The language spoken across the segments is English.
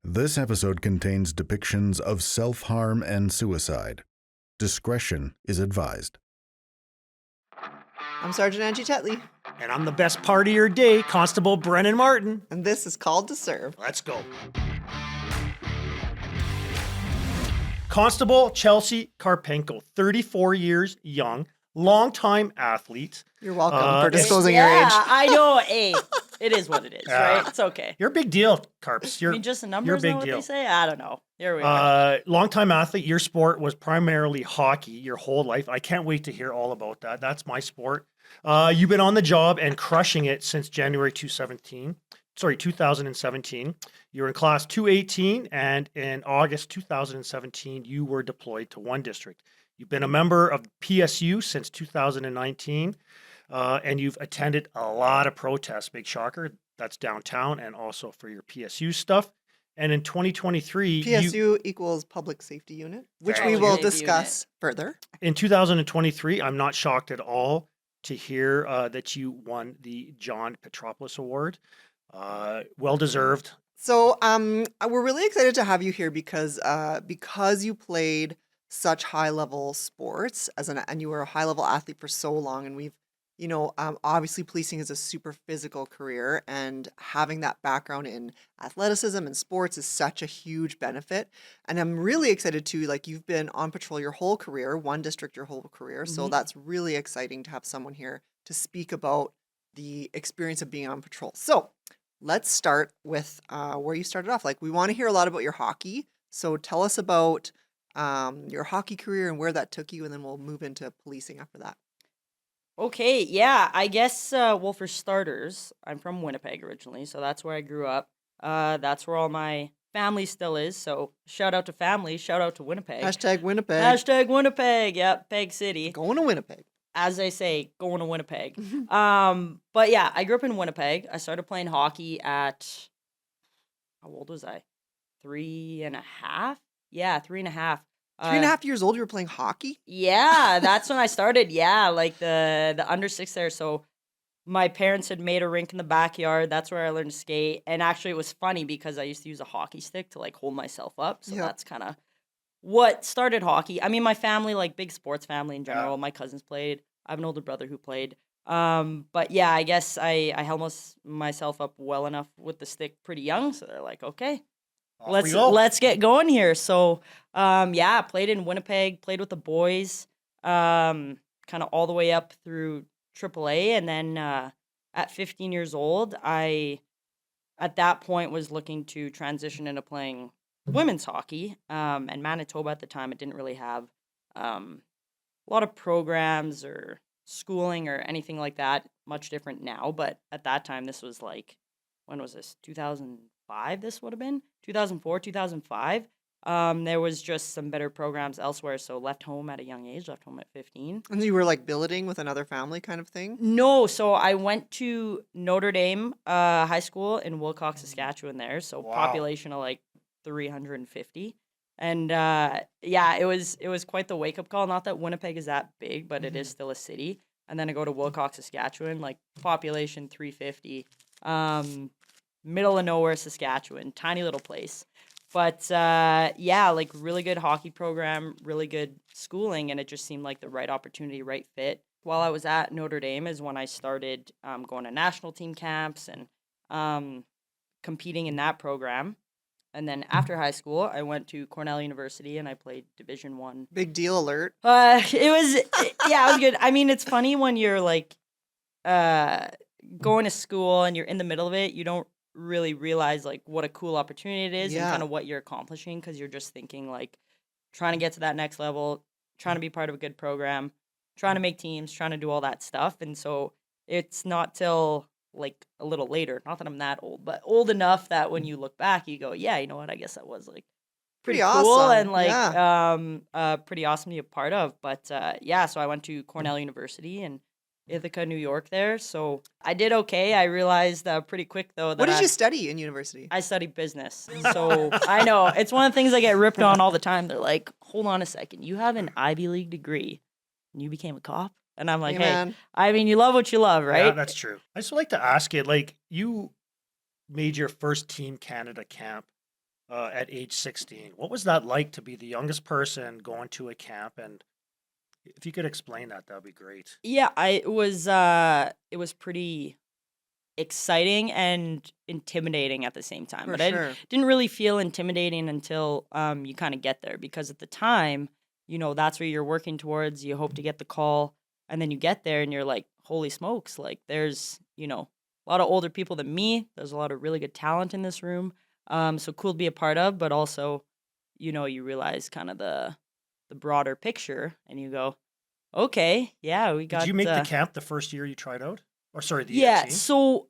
This episode contains depictions of self-harm and suicide. Discretion is advised. I'm Sergeant Angie Tetley, And I'm the best part of your day, Constable Brennan Martin. and this is Called to Serve. Let's go. Constable Chelsea Karpenko, 34 years young, longtime athlete. You're welcome for it's- disclosing your age. I know. Hey, it is what it is, right? It's okay. You're a big deal, Carps. I mean, just a number you're a is big that what deal. they say? I don't know. Here we are. Longtime athlete. Your sport was primarily hockey your whole life. I can't wait to hear all about that. That's my sport. You've been on the job and crushing it since January 2017. You were in class 218, and in August 2017, you were deployed to 1 district. You've been a member of PSU since 2019, and you've attended a lot of protests. Big shocker. That's downtown and also for your PSU stuff. And in 2023, PSU equals Public Safety Unit, which we Very will good. discuss further. in 2023, I'm not shocked at all to hear that you won the John Petropoulos Award. Well deserved. So we're really excited to have you here because you played such high level sports and you were a high level athlete for so long, and we've obviously policing is a super physical career, and having that background in athleticism and sports is such a huge benefit. And I'm really excited too, like you've been on patrol your whole career, 1 district your whole career. So that's really exciting to have someone here to speak about the experience of being on patrol. So let's start with where you started off. Like, we want to hear a lot about your hockey. So tell us about your hockey career and where that took you, and then we'll move into policing after that. Okay, yeah, I guess, well, for starters, I'm from Winnipeg originally, so that's where I grew up. That's where all my family still is, so shout out to family, shout out to Winnipeg. Hashtag Winnipeg. Hashtag Winnipeg, yep, Peg City. Going to Winnipeg. As they say, going to Winnipeg. But yeah, I grew up in Winnipeg. I started playing hockey at, how old was I? 3.5? Yeah, 3.5. 3.5 years old, you were playing hockey? Yeah, that's when I started. Yeah, like the under 6 there. So my parents had made a rink in the backyard. That's where I learned to skate. And actually, it was funny because I used to use a hockey stick to like hold myself up. So Yeah. that's kind of what started hockey. I mean, my family, like big sports family in general. My cousins played. I have an older brother who played. But yeah, I guess I held myself up well enough with the stick pretty young. So they're like, okay. Off we go. Let's get going here. So, yeah, played in Winnipeg, played with the boys, kind of all the way up through AAA, and then at 15 years old, I at that point was looking to transition into playing women's hockey. And Manitoba at the time, it didn't really have a lot of programs or schooling or anything like that. Much different now, but at that time, this was like, when was this? 2005. This would have been 2004, 2005. There was just some better programs elsewhere, so left home at a young age, left home at 15. And you were like billeting with another family kind of thing? No, so I went to Notre Dame High School in Wilcox, Saskatchewan there, so Wow. population of like 350. And yeah, it was quite the wake-up call. Not that Winnipeg is that big, but it is still a city. And then I go to Wilcox, Saskatchewan, like population 350. Middle of nowhere, Saskatchewan, tiny little place. But yeah, like really good hockey program, really good schooling, and it just seemed like the right opportunity, right fit. While I was at Notre Dame is when I started going to national team camps and competing in that program. And then after high school, I went to Cornell University and I played Division I. Big deal alert. It was good. I mean, it's funny when you're like going to school and you're in the middle of it, you don't really realize like what a cool opportunity it is and Yeah. kind of what you're accomplishing, because you're just thinking like trying to get to that next level, trying to be part of a good program, trying to make teams, trying to do all that stuff. And so it's not till like a little later, not that I'm that old, but old enough that when you look back, you go, yeah, you know what, I guess that was like pretty cool awesome. and like pretty awesome to be a part of. But yeah, so I went to Cornell University in Ithaca, New York there. So I did okay. I realized pretty quick though that What did you study in university? I studied business. So I know it's one of the things I get ripped on all the time. They're like, hold on a second, you have an Ivy League degree and you became a cop? And I'm like, Hey, hey, man. I mean, you love what you love, right? Yeah, that's true. I just like to ask you, like, you made your first Team Canada camp at age 16. What was that like to be the youngest person going to a camp? And if you could explain that, that'd be great. Yeah, it was pretty exciting and intimidating at the same time. For But I sure. didn't really feel intimidating until you kind of get there, because at the time, that's what you're working towards. You hope to get the call, and then you get there and you're like, holy smokes, like there's, a lot of older people than me. There's a lot of really good talent in this room. So cool to be a part of, but also, you realize kind of the broader picture, and you go, okay, yeah, we Did got you make the camp the first year you tried out? Or sorry, the yeah, team? so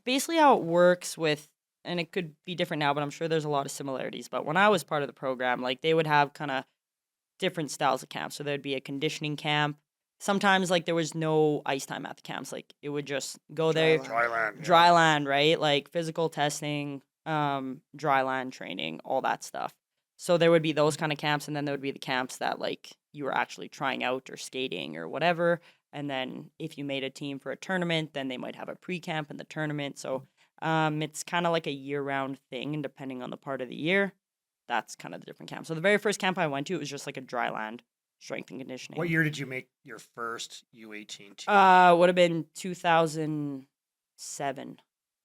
basically how it works with, and it could be different now, but I'm sure there's a lot of similarities. But when I was part of the program, like they would have kind of different styles of camps. So there'd be a conditioning camp. Sometimes like there was no ice time at the camps. Like it would just go there, Dry land. Dry land. Yeah. dry land, right? Like physical testing, dry land training, all that stuff. So there would be those kind of camps, and then there would be the camps that like you were actually trying out or skating or whatever. And then if you made a team for a tournament, then they might have a pre-camp in the tournament. So it's kind of like a year-round thing, and depending on the part of the year, that's kind of the different camp. So the very first camp I went to, it was just like a dry land strength and conditioning. What year did you make your first U18 team? Would have been 2007.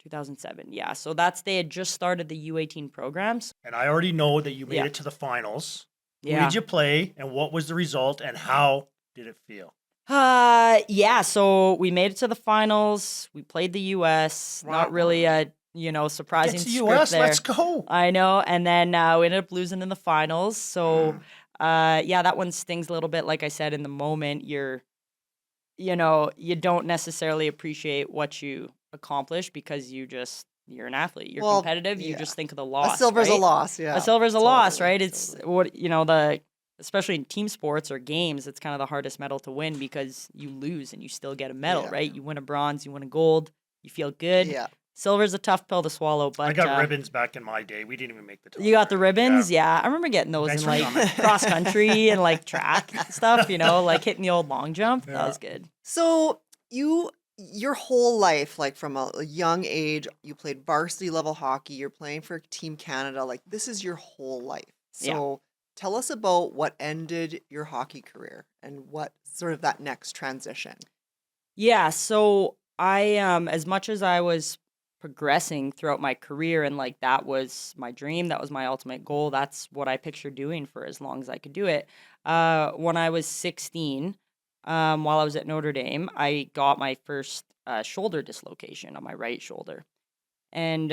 2007, yeah. So they had just started the U18 programs. And I already know that you made Yeah. it to the finals. Who Yeah. did you play, and what was the result, and how did it feel? Yeah, so we made it to the finals. We played the US. Not really a, surprising Get to script US, there. let's go. I know. And then we ended up losing in the finals. So yeah, that one stings a little bit. Like I said, in the moment, you don't necessarily appreciate what you accomplish, because you're an athlete. You're Well, competitive. You yeah. just think of the A loss. silver's a right? loss, yeah. A silver's a loss, Totally, right? It's totally. what, especially in team sports or games, it's kind of the hardest medal to win, because you lose and you still get a medal, Yeah. right? You win a bronze, you win a gold, you feel good. Yeah. Silver's a tough pill to swallow, but I got ribbons back in my day. We didn't even make the top. you got the three. ribbons? Yeah. I remember getting those Thanks in for like coming. cross country and like track stuff, like hitting the old long jump. That Yeah. was good. So your whole life, like from a young age, you played varsity level hockey, you're playing for Team Canada, like this is your whole life. Yeah. So tell us about what ended your hockey career and what sort of that next transition. Yeah, so I as much as I was progressing throughout my career, and like that was my dream, that was my ultimate goal, that's what I pictured doing for as long as I could do it. When I was 16, while I was at Notre Dame, I got my first shoulder dislocation on my right shoulder. And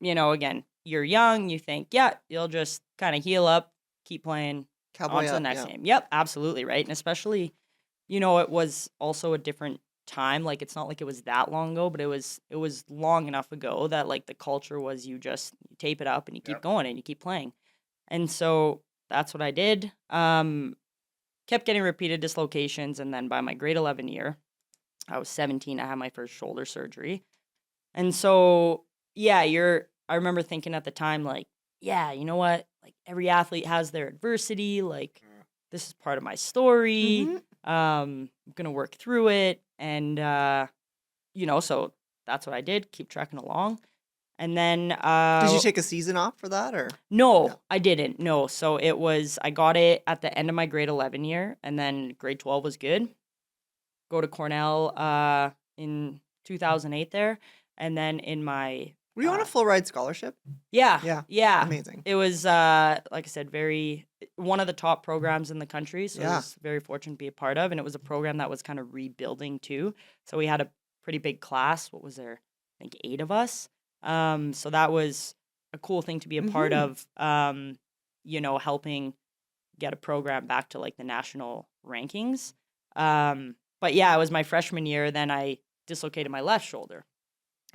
again, you're young, you think, yeah, you'll just kind of heal up, keep playing, Cowboy on to the up, next yeah. game. Yep, absolutely, right? And especially, it was also a different time. Like it's not like it was that long ago, but it was long enough ago that like the culture was you tape it up and you keep Yep. going and you keep playing. And so that's what I did. Kept getting repeated dislocations, and then by my grade 11 year, I was 17, I had my first shoulder surgery. And so yeah, I remember thinking at the time, like, yeah, you know what? Like every athlete has their adversity. Like this is part of my story. Mhm. I'm gonna work through it, and so that's what I did. Keep tracking along, and then Did you take a season off for that, or? no, No. I didn't. No, so I got it at the end of my grade 11 year, and then grade 12 was good. Go to Cornell in 2008 there, and then in my Were you on a full ride scholarship? yeah. Amazing. It was like I said, one of the top programs in the country, so I Yeah. was very fortunate to be a part of, and it was a program that was kind of rebuilding too. So we had a pretty big class. What was there? I think 8 of us. So that was a cool thing to be a part Mhm. of. Helping get a program back to like the national rankings. But yeah, it was my freshman year. Then I dislocated my left shoulder,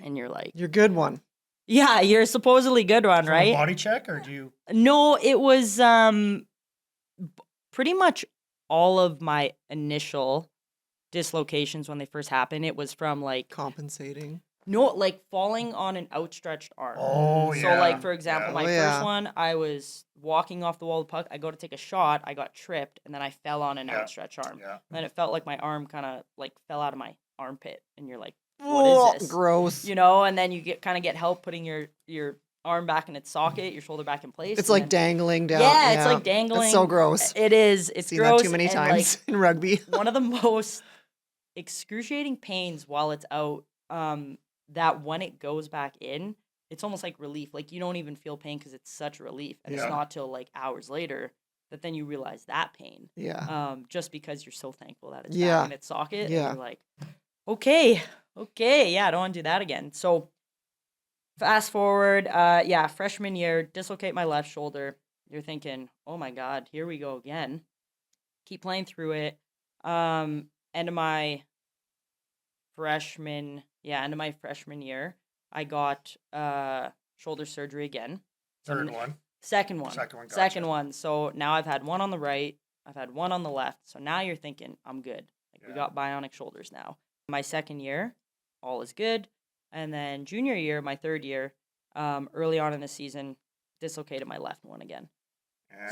and you're like, You're a good one. yeah, you're supposedly good one, From a right? body check, or do you? No, it was pretty much all of my initial dislocations when they first happened. It was from like Compensating. like falling on an outstretched arm. Oh, So yeah. like for example, Yeah. my Oh, first yeah. one, I was walking off the wall of the puck. I go to take a shot. I got tripped, and then I fell on an Yeah. outstretched arm. Yeah. Then it felt like my arm kind of like fell out of my armpit, and you're like, Oh, what is this? gross. And then you get help putting your arm back in its socket, your shoulder back in place. It's and like then- dangling down. Yeah, it's like dangling. That's so gross. It is. It's Seen gross. that too many and, times in rugby. Like, one of the most excruciating pains while it's out, that when it goes back in, it's almost like relief. Like, you don't even feel pain because it's such a relief. And Yeah. it's not till like hours later that then you realize that pain. Yeah. Just because you're so thankful that it's Yeah. back in its socket. Yeah. And you're like, okay, yeah, I don't want to do that again. So fast forward, freshman year, dislocate my left shoulder. You're thinking, oh my God, here we go again. Keep playing through it. End of my freshman year, I got shoulder surgery again. Third one. Second one. Second one, gotcha. Second one. So now I've had one on the right. I've had one on the left. So now you're thinking, I'm good. Like, we Yeah. got bionic shoulders now. My second year, all is good. And then junior year, my third year, early on in the season, dislocated my left one again.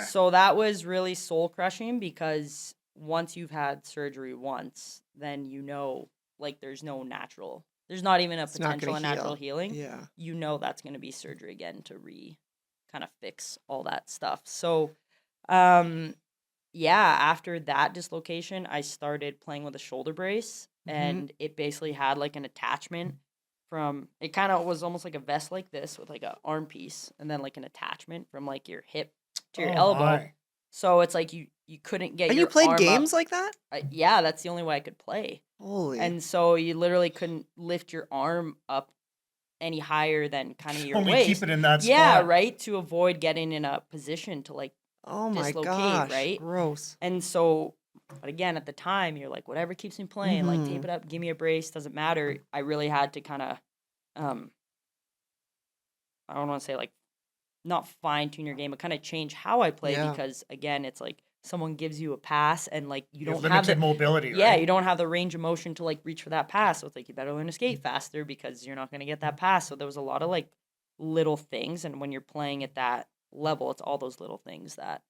So that was really soul crushing because once you've had surgery once, then you know, like, there's not even a It's not potential gonna of natural heal. healing. Yeah. You know that's going to be surgery again to kind of fix all that stuff. So, after that dislocation, I started playing with a shoulder brace, and it basically had like an attachment it kind of was almost like a vest like this with like a arm piece, and then like an attachment from like your hip to your elbow. My. So it's like you couldn't get And your you played arm up. games like that? Yeah, that's the only way I could play. Holy. And so you literally couldn't lift your arm up any higher than kind of your Only waist. keep it in that spot. Yeah, right, to avoid getting in a position to like oh my dislocate, gosh. right? Gross. And so, but again, at the time, you're like, whatever keeps me playing, like tape it up, give me a brace, doesn't matter. I really had to kind of, I don't want to say like, not fine tune your game, but kind of change how I play Yeah. because again, it's like someone gives you a pass and like you You have don't have limited the mobility, yeah, right? you don't have the range of motion to like reach for that pass. So it's like you better learn to skate faster because you're not going to get that pass. So there was a lot of like little things, and when you're playing at that level, it's all those little things that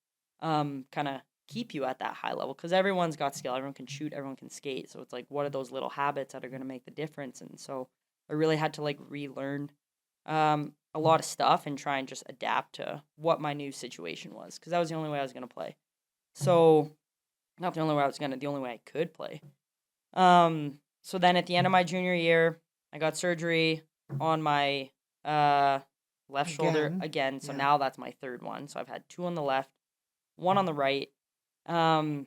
kind of keep you at that high level because everyone's got skill, everyone can shoot, everyone can skate. So it's like, what are those little habits that are going to make the difference? And so I really had to like relearn a lot of stuff and try and just adapt to what my new situation was because that was the only way I was going to play. So not the only way the only way I could play. So then at the end of my junior year, I got surgery on my left shoulder again. So Yeah. now that's my third one. So I've had two on the left, one on the right. And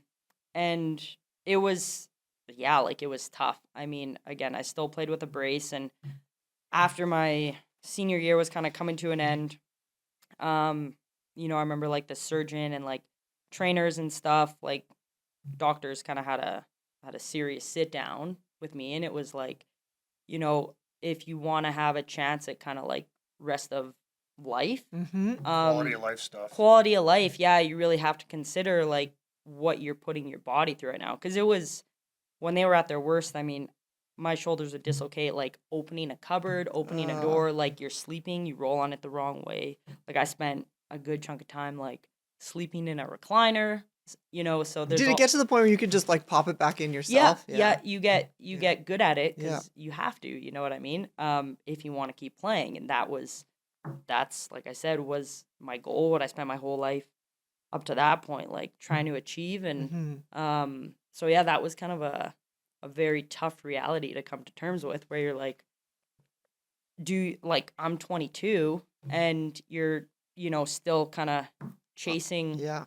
it was, it was tough. I mean, again, I still played with a brace, and after my senior year was kind of coming to an end, I remember like the surgeon and like trainers and stuff, like doctors kind of had a serious sit down with me, and it was like, if you want to have a chance at kind of like rest of life, Quality of life stuff. quality of life, you really have to consider like what you're putting your body through right now, because it was when they were at their worst. I mean, my shoulders would dislocate like opening a cupboard, opening a door, like you're sleeping, you roll on it the wrong way. Like I spent a good chunk of time like sleeping in a recliner, so there's Did it get to the point where you could just like pop it back in yourself? you get good at it because Yeah. you have to, you know what I mean? If you want to keep playing, and that's like I said was my goal, what I spent my whole life up to that point like trying to achieve, and so that was kind of a very tough reality to come to terms with, where you're like, I'm 22 and you're still kind of chasing Yeah.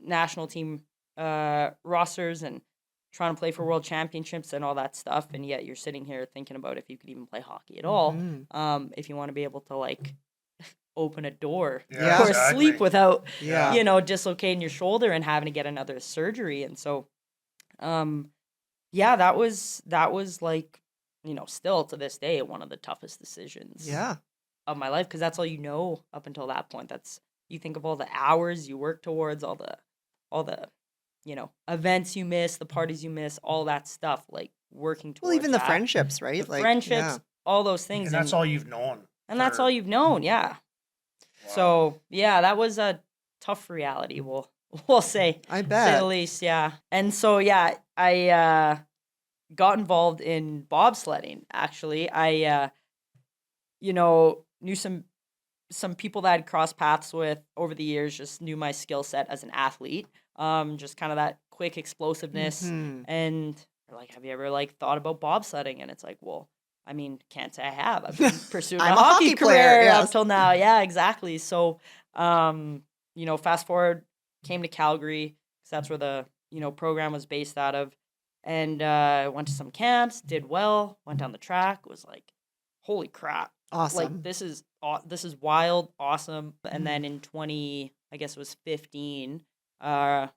national team rosters and trying to play for world championships and all that stuff, and yet you're sitting here thinking about if you could even play hockey at all, if you want to be able to like open a door Yeah. or exactly. sleep without Yeah. dislocating your shoulder and having to get another surgery. And so that was like, still to this day one of the toughest decisions Yeah. of my life, because that's all up until that point. That's, you think of all the hours you work towards, all the events you miss, the parties you miss, all that stuff, like working towards Well, even the that. friendships, right? The friendships, all those things, And that's all you've known. and that's for- all you've known. Yeah. Wow. So that was a tough reality, we'll say, I to say the bet. least. Yeah. And so I got involved in bobsledding. Actually, I knew some some people that I'd crossed paths with over the years just knew my skill set as an athlete. Just kind of that quick explosiveness. Hmm. And they're like, have you ever like thought about bobsledding? And it's like, well, I mean, can't say I have. I've been pursuing I'm a a hockey hockey player, career yes. up till now. Yeah, exactly. So, fast forward, came to Calgary because that's where the, program was based out of. And went to some camps, did well, went down the track, was like, holy crap. Awesome. Like, this is wild, awesome. And Mhm. then in 15, now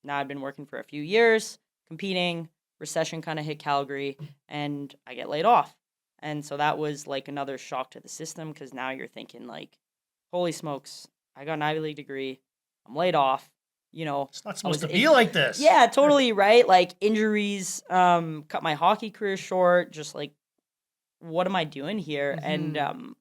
I've been working for a few years, competing, recession kind of hit Calgary, and I get laid off. And so that was like another shock to the system because now you're thinking like, holy smokes, I got an Ivy League degree, I'm laid off, It's not supposed to was be like this. yeah, totally right. Like injuries, cut my hockey career short, just like, what am I doing here? And Mhm.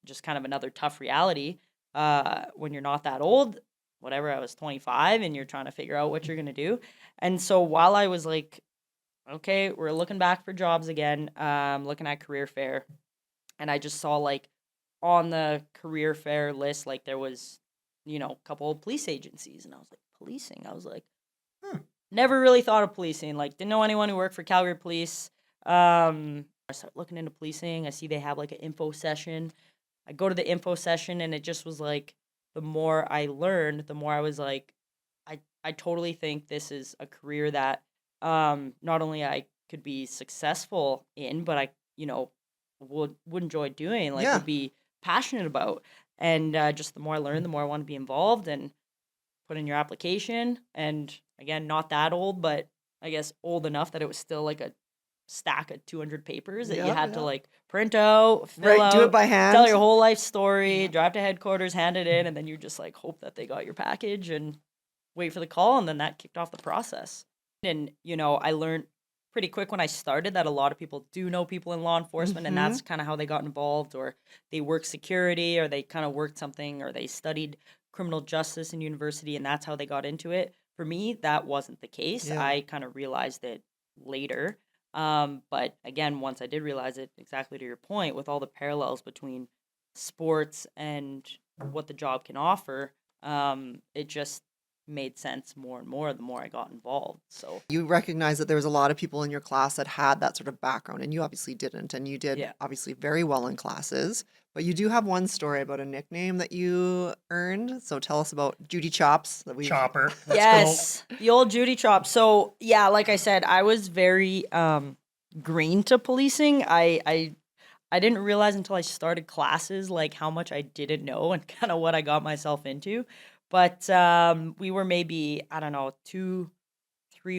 just kind of another tough reality when you're not that old, whatever, I was 25 and you're trying to figure out what you're going to do. And so while I was like, okay, we're looking back for jobs again, looking at career fair, and I just saw like on the career fair list, like there was, a couple of police agencies, and I was like, policing? I was like, never really thought of policing, like didn't know anyone who worked for Calgary Police. I start looking into policing. I see they have like an info session. I go to the info session and it just was like the more I learned, the more I was like, I totally think this is a career that not only I could be successful in, but I, would enjoy doing, like Yeah. would be passionate about. And just the more I learned, the more I want to be involved and put in your application. And again, not that old, but I guess old enough that it was still like a stack of 200 papers that you Yeah, had to yeah. like print out, fill Right, do it out, by hand. tell your whole life story, drive to headquarters, hand it in, and then you just like hope that they got your package and wait for the call, and then that kicked off the process. And I learned pretty quick when I started that a lot of people do know people in law enforcement, and that's kind of how they got involved, or they work security, or they kind of worked something, or they studied criminal justice in university, and that's how they got into it. For me, that wasn't the case. Yeah. I kind of realized it later. But again, once I did realize it, exactly to your point, with all the parallels between sports and what the job can offer, it just made sense more and more the more I got involved. So You recognize that there was a lot of people in your class that had that sort of background, and you obviously didn't, and you did Yeah. obviously very well in classes. But you do have one story about a nickname that you earned. So tell us about Judy Chops that we Chopper. Let's yes, the old Judy chop. So yeah, like I said, I was very green to policing. I didn't realize until I started classes like how much I didn't know and kind of what I got myself into. But we were maybe, I don't know, 2-3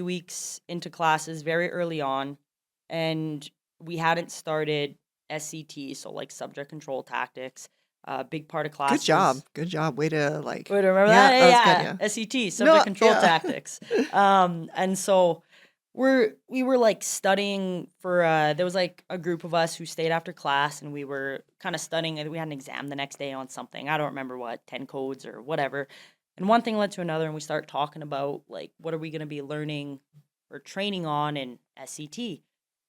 weeks into classes very early on, and we hadn't started SCT, so like subject control tactics. Big part of Good classes. job. Good job. Way to like Wait, remember Yeah, that? that was Yeah, good, yeah. SCT, subject control yeah. tactics. And so we were like studying for there was like a group of us who stayed after class, and we were kind of studying, and we had an exam the next day on something. I don't remember what, 10 codes or whatever. And one thing led to another, and we start talking about like what are we going to be learning or training on in SCT.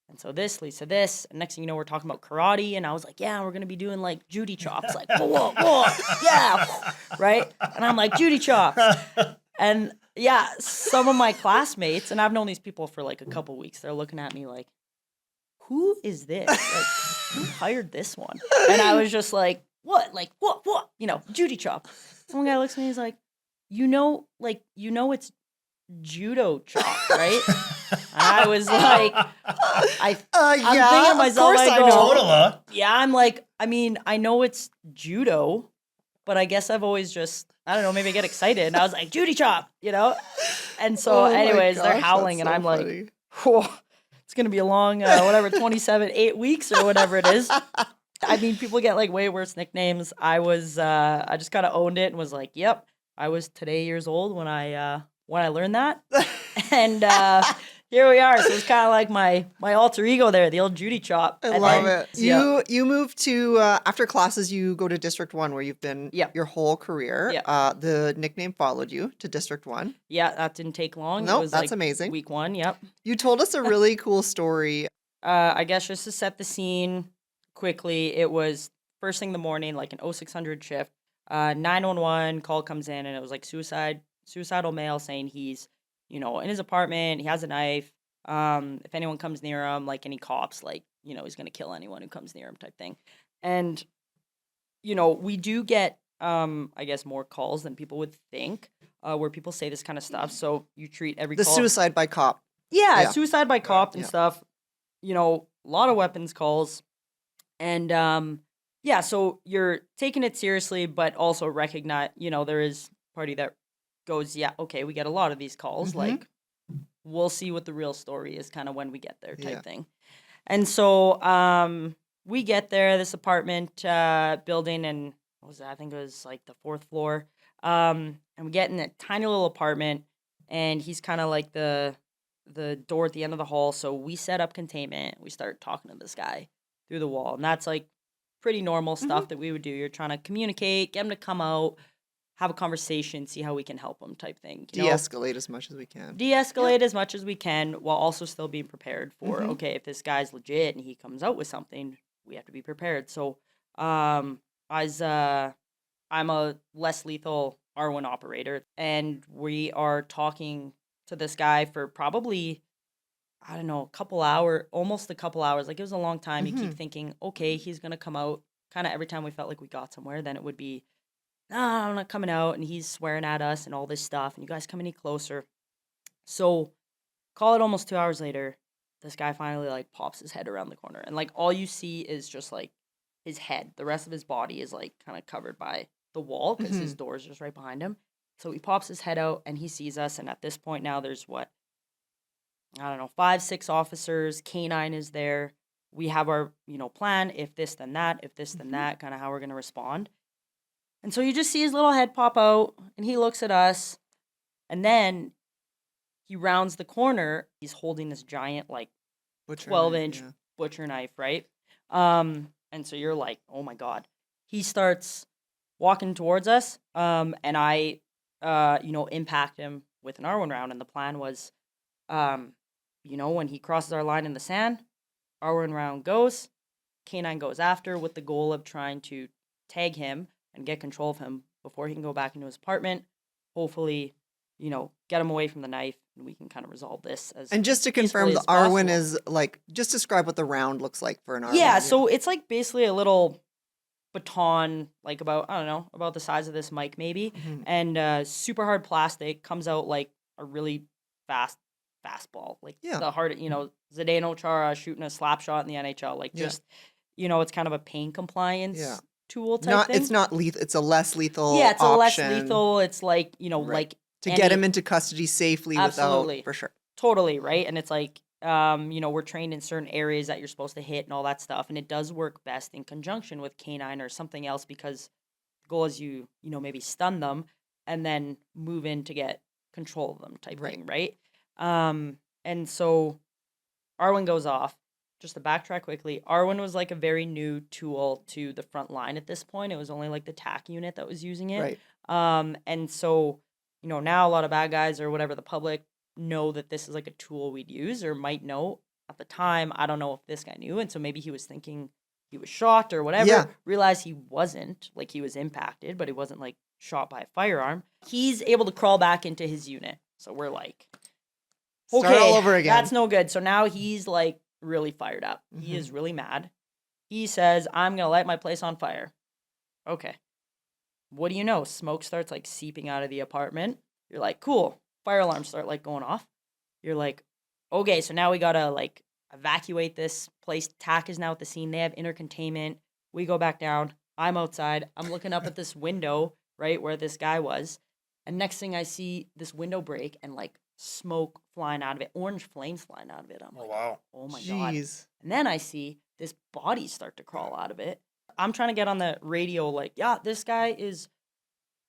And so this leads to this. And next thing you know, we're talking about karate. And I was like, yeah, we're going to be doing like Judy chops. Like, whoa, whoa, yeah. Right. And I'm like, Judy chops. And yeah, some of my classmates, and I've known these people for like a couple weeks, they're looking at me like, who is this? Like, who hired this one? And I was just like, what? Like, what? Judy chop. And one guy looks at me, he's like, it's judo chop, right? And I was like, I'm thinking yeah, to of myself, course I I go, know. Totally. yeah, I'm like, I mean, I know it's judo, but I guess I've always just, I don't know, maybe I get excited. And I was like, Judy chop, And so, Oh my anyways, they're gosh, howling, that's and so I'm like, funny. whoa, it's going to be a long, 8 weeks or whatever it is. I mean, people get like way worse nicknames. I just kind of owned it and was like, yep, I was today years old when I learned that. And here we are. So it's kind of like my alter ego there, the old Judy chop. I And love then- it. You moved to after classes. You go to District 1, where you've been Yep. your whole career. Yep. The nickname followed you to District 1. Yeah, that didn't take long. Nope, It was that's like amazing. week 1. Yep. You told us a really cool story. I guess just to set the scene quickly, it was first thing in the morning, like an 0600 shift. 911 call comes in, and it was like suicidal male saying he's, in his apartment. He has a knife. If anyone comes near him, like any cops, like, he's gonna kill anyone who comes near him, type thing. And we do get, I guess, more calls than people would think, where people say this kind of stuff. So you treat every The call. suicide by cop. Yeah, Yeah. suicide by cop and Yeah. stuff. A lot of weapons calls. And yeah, so you're taking it seriously, but also recognize, there is a party that goes, yeah, okay, we get a lot of these calls. Mhm. Like, we'll see what the real story is kind of when we get there, type Yeah. thing. And so we get there, this apartment building, and what was that? I think it was like the 4th floor. And we get in a tiny little apartment, and he's kind of like the door at the end of the hall. So we set up containment. We start talking to this guy through the wall, and that's like pretty normal stuff that we would do. You're trying to communicate, get him to come out, have a conversation, see how we can help him, type thing. De-escalate as much as we can. De-escalate as much as we can, while also still being prepared for, Mhm. okay, if this guy's legit and he comes out with something, we have to be prepared. So as I'm a less lethal R1 operator, and we are talking to this guy for probably, I don't know, almost a couple hours. Like, it was a long time. You keep Mhm. thinking, okay, he's going to come out. Kind of every time we felt like we got somewhere, then it would be, nah, I'm not coming out. And he's swearing at us and all this stuff. And you guys come any closer. So call it almost 2 hours later, this guy finally like pops his head around the corner. And like all you see is just like his head. The rest of his body is like kind of covered by the wall because his door is just right behind him. So he pops his head out and he sees us. And at this point now, there's what? I don't know, 5, 6 officers, K9 is there. We have our, plan, if this, then that, if this, then that, kind of how we're going to respond. And so you just see his little head pop out, and he looks at us, and then he rounds the corner. He's holding this giant, like, Butcher 12-inch knife, yeah. butcher knife, right? And so you're like, oh my God. He starts walking towards us, and I, impact him with an R1 round, and the plan was, when he crosses our line in the sand, R1 round goes, K9 goes after with the goal of trying to tag him and get control of him before he can go back into his apartment. Hopefully, get him away from the knife, and we can kind of resolve this as And just to confirm, peacefully the as R1 possible. is like, just describe what the round looks like for an R1. Yeah, so it's like basically a little baton, like about, I don't know, about the size of this mic maybe, Mhm. and super hard plastic, comes out like a really fast fastball, like Yeah. the hard, Zdeno Chara shooting a slap shot in the NHL, like Yeah. just, it's kind of a pain compliance Yeah. tool type thing. It's not lethal. It's a less lethal. Yeah, it's a less option lethal. It's like, Right. like to get any- him into custody safely Absolutely. without, for sure. Totally, right? And it's like, we're trained in certain areas that you're supposed to hit and all that stuff. And it does work best in conjunction with K9 or something else, because the goal is you maybe stun them and then move in to get control of them type Right. thing, right? And so R1 goes off. Just to backtrack quickly, R1 was like a very new tool to the front line at this point. It was only like the TAC unit that was using it. Right. And so, now a lot of bad guys or whatever, the public know that this is like a tool we'd use, or might know. At the time, I don't know if this guy knew, and so maybe he was thinking he was shot or whatever. Yeah. Realized he wasn't, like he was impacted, but he wasn't like shot by a firearm. He's able to crawl back into his unit. So we're like, Start okay, all over again. that's no good. So now he's like really fired up. He Mhm. is really mad. He says, I'm going to light my place on fire. Okay. What do you know? Smoke starts like seeping out of the apartment. You're like, cool. Fire alarms start like going off. You're like, okay, so now we got to like evacuate this place. TAC is now at the scene. They have inner containment. We go back down. I'm outside. I'm looking up at this window, right, where this guy was. And next thing I see this window break and like smoke flying out of it, orange flames flying out of it. I'm Oh, like, wow. oh my God. Jeez. And then I see this body start to crawl out of it. I'm trying to get on the radio like, yeah, this guy is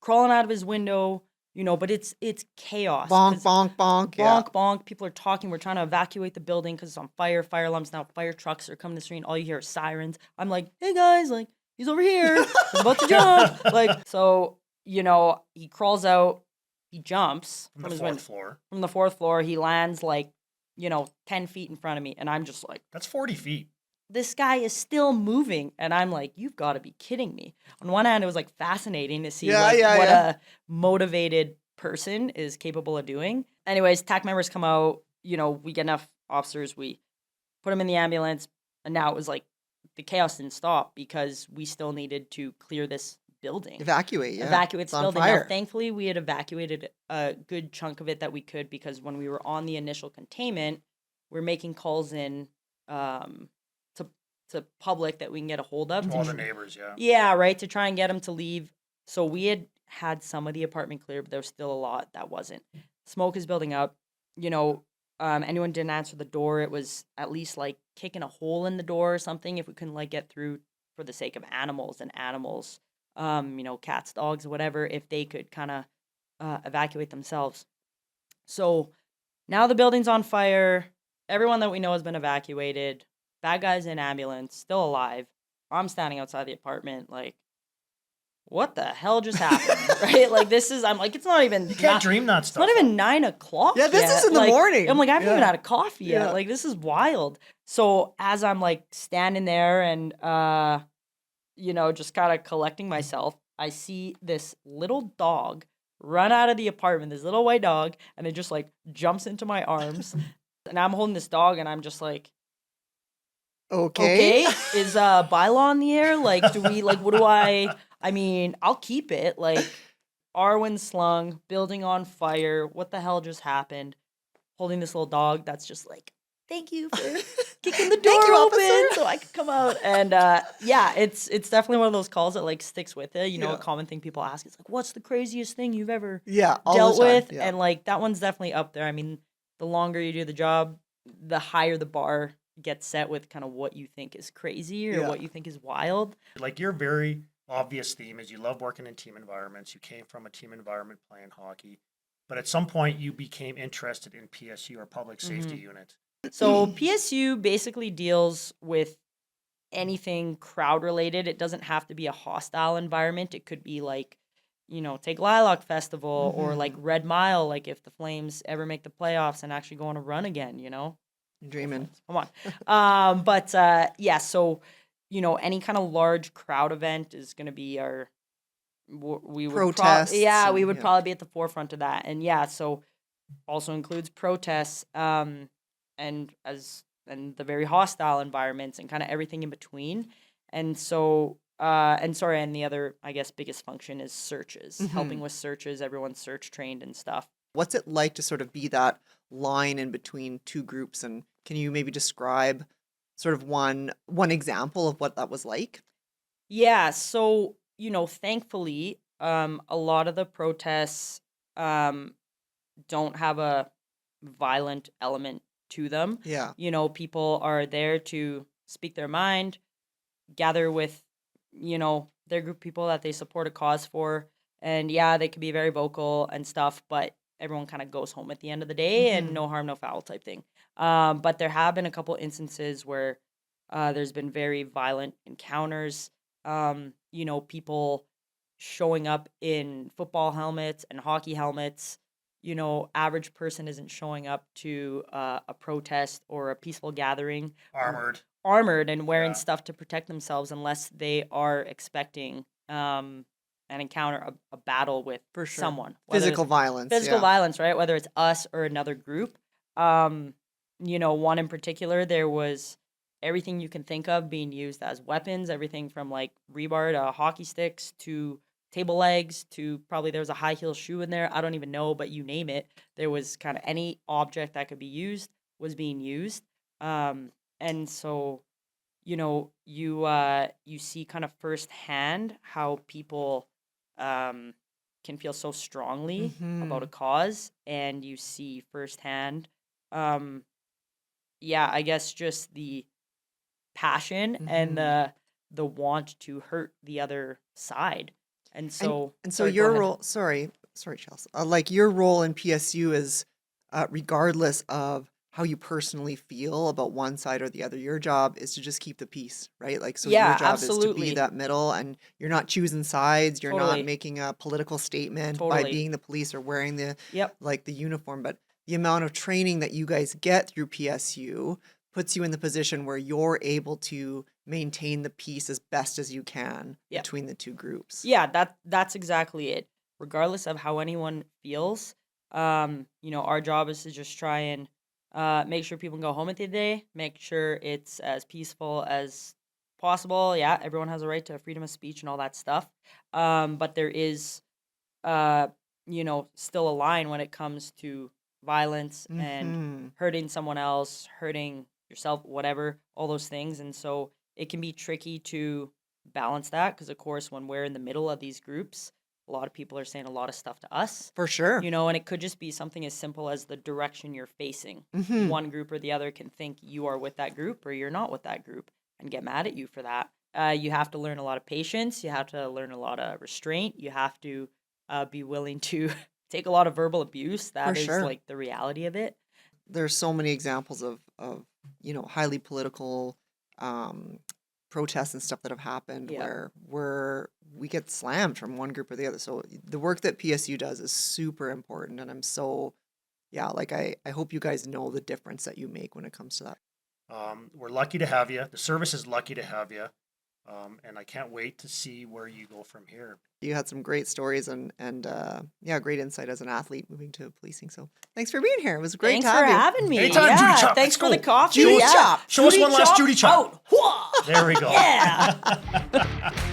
crawling out of his window, but it's chaos. Bonk, 'cause bonk, bonk. bonk, Yeah. bonk. People are talking. We're trying to evacuate the building because it's on fire. Fire alarms now. Fire trucks are coming to the street. All you hear is sirens. I'm like, hey guys, like he's over here. He's about to jump. Like, so, he crawls out. He jumps From the his 4th window. floor. From the 4th floor. He lands like, 10 feet in front of me. And I'm just like, That's 40 feet. this guy is still moving. And I'm like, you've got to be kidding me. On one hand, it was like fascinating to see Yeah, like yeah, what yeah. a motivated person is capable of doing. Anyways, TAC members come out, we get enough officers, we put them in the ambulance, and now it was like the chaos didn't stop because we still needed to clear this building. Evacuate, yeah. Evacuate It's this on building. Now, fire. thankfully, we had evacuated a good chunk of it that we could, because when we were on the initial containment, we're making calls in to public that we can get a hold of. To all the neighbors, yeah. Yeah, right, to try and get them to leave. So we had some of the apartment clear, but there was still a lot that wasn't. Smoke is building up. Anyone didn't answer the door, it was at least like kicking a hole in the door or something if we couldn't like get through, for the sake of animals, cats, dogs, whatever, if they could kind of evacuate themselves. So now the building's on fire. Everyone that we know has been evacuated. Bad guy's in ambulance, still alive. I'm standing outside the apartment like, what the hell just happened? Right? Like, I'm like, it's not even. You can't dream that It's stuff. not even 9 o'clock. Yeah, this yet. is in the Like, morning. I'm like, I haven't even Yeah. had a coffee yet. Yeah. Like, this is wild. So as I'm like standing there and just kind of collecting myself, I see this little dog run out of the apartment, this little white dog, and it just like jumps into my arms. And I'm holding this dog and I'm just like, Okay. okay, is bylaw in the air? Like, do we, like, what do I mean, I'll keep it. Like, Arwen slung, building on fire. What the hell just happened? Holding this little dog that's just like, thank you for kicking the door Thank you, open officer. so I could come out. And yeah, it's definitely one of those calls that like sticks with it. Yeah. A common thing people ask is like, what's the craziest thing you've ever Yeah, all dealt the time. with? Yeah. And like that one's definitely up there. I mean, the longer you do the job, the higher the bar gets set with kind of what you think is crazy or Yeah. what you think is wild. Like, your very obvious theme is you love working in team environments. You came from a team environment playing hockey, but at some point you became interested in PSU, or public safety unit. So PSU basically deals with anything crowd related. It doesn't have to be a hostile environment. It could be like, take Lilac Festival or like Red Mile, like if the Flames ever make the playoffs and actually go on a run again, You're dreaming. Come on. But yeah, so any kind of large crowd event is going to be our we would Protests we and- would yeah. probably be at the forefront of that. And yeah, so also includes protests and the very hostile environments and kind of everything in between. And so and the other, I guess, biggest function is searches, helping with searches. Everyone's search trained and stuff. What's it like to sort of be that line in between two groups? And can you maybe describe sort of one example of what that was like? Yeah, so thankfully, a lot of the protests don't have a violent element to them. Yeah. People are there to speak their mind, gather with, their group of people that they support a cause for. And yeah, they can be very vocal and stuff, but everyone kind of goes home at the end of the day and no harm, no foul type thing. But there have been a couple instances where there's been very violent encounters. People showing up in football helmets and hockey helmets. Average person isn't showing up to a protest or a peaceful gathering armored and wearing Yeah. stuff to protect themselves unless they are expecting an encounter, a battle with For sure. someone. Whether- Physical violence. physical yeah. violence, right? Whether it's us or another group. One in particular, there was everything you can think of being used as weapons, everything from like rebar to hockey sticks to table legs to probably there was a high heel shoe in there. I don't even know, but you name it. There was kind of any object that could be used was being used. And so, you see kind of firsthand how people can feel so strongly about a cause, and you see firsthand, I guess just the passion and the want to hurt the other side. And so, And so sorry, go your ahead. role, sorry, Chelsea, like your role in PSU is regardless of how you personally feel about one side or the other, your job is to just keep the peace, right? Like, so Yeah, your job is to absolutely. be that middle, and you're not choosing sides. You're Totally. not making a political statement by Totally. being the police or wearing the Yep. like the uniform, but the amount of training that you guys get through PSU puts you in the position where you're able to maintain the peace as best as you can Yeah. between the two groups. Yeah, that's exactly it. Regardless of how anyone feels, our job is to just try and make sure people can go home at the end of the day, make sure it's as peaceful as possible. Yeah, everyone has a right to freedom of speech and all that stuff. But there is, still a line when it comes to violence and Hmm. hurting someone else, hurting yourself, whatever, all those things. And so it can be tricky to balance that because, of course, when we're in the middle of these groups, a lot of people are saying a lot of stuff to us, For sure. and it could just be something as simple as the direction you're facing. Hmm. One group or the other can think you are with that group or you're not with that group and get mad at you for that. You have to learn a lot of patience. You have to learn a lot of restraint. You have to be willing to take a lot of verbal abuse. That is sure. like the reality of it. There's so many examples of highly political protests and stuff that have happened Yeah. where we get slammed from one group or the other. So the work that PSU does is super important, and I'm so like I hope you guys know the difference that you make when it comes to that. We're lucky to have you. The service is lucky to have you. And I can't wait to see where you go from here. You had some great stories and great insight as an athlete moving to policing. So thanks for being here. It was great Thanks to have for you. having me. Anytime, yeah, Judy Chop, thanks let's for the go. coffee. Judy yeah. Chop. Show us Judy one last Judy Chop. Out. Whoa. There we go. Yeah.